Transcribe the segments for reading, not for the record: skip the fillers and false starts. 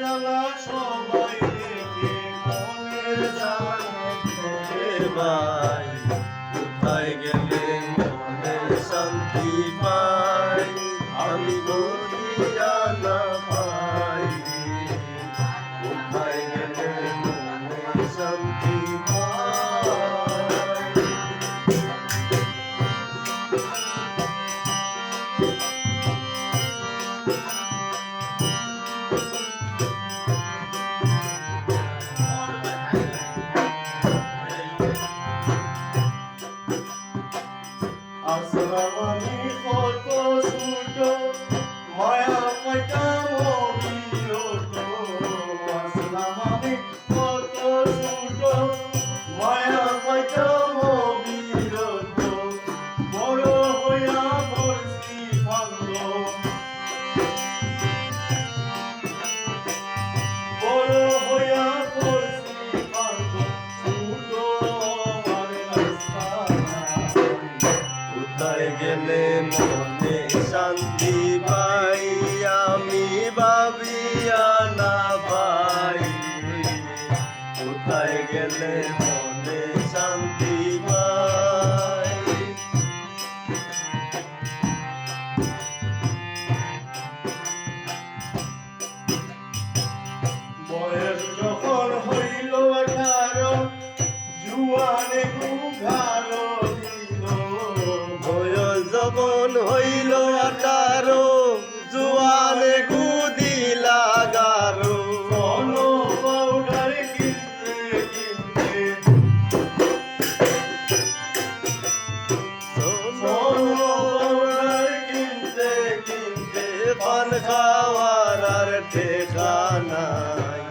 জ্বালা সবাই দেখে মনের জানে ভাই কোথায় গেলে মনে শান্তি পাই আমি বলিয়া না পাই কোথায় গেলে মনে শান্তি পাই আসলাম আমি কত ছোট মায়া পাইতাম অবিরত আসলাম আমি কত ছোট মায়া পাইতাম অবিরত বড় হইয়া বলছি ভাঙ্গ বড় হইয়া বলছি ভাঙ্গ ছোট আমার রাস্তা কোথায় গেলে মনে শান্তি পাই আমি ভাবিয়া না পাই কোথায় গেলে মনে শান্তি পাই বয়স যখন হইল 18 জুয়ানে ঘুঘারো দিল বয়স যখন হইল 18 জুয়ানে গুদিলা গারো কোনো পাউডার কিনতে কিনতে কোনো পাউডার কিনতে কিনতে পান খাওয়ার আর ঠিকানাই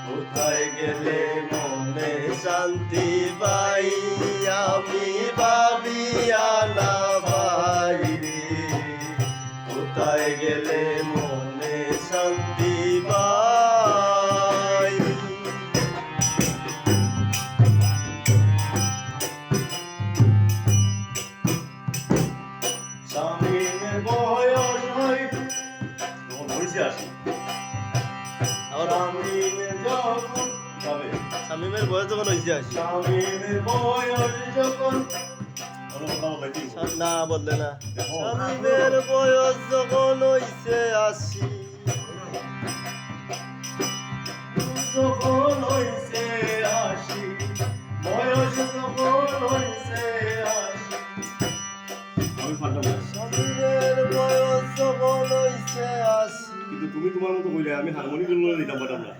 কোথায় গেলে মনে শান্তি পাই আমি ভাবিয়া না পাই কোথায় গেলে মনে শান্তি পাই স্বামীর বয়স হয় তখন হয়েছে আসি স্বামীর যখন যাবে শামিমের বয়স যখন হয়েছে আসি স্বামীর বয়স যখন না বললে না শামিমের বয়স যখন হয়েছে আসি যখন হইছে আসি বয়স যখন হইছে আসি শামিমের বয়স যখন হয়েছে আসি কিন্তু তুমি তোমার মতো কইলে আমি হারমোনিয়াম দিতাম পারতাম না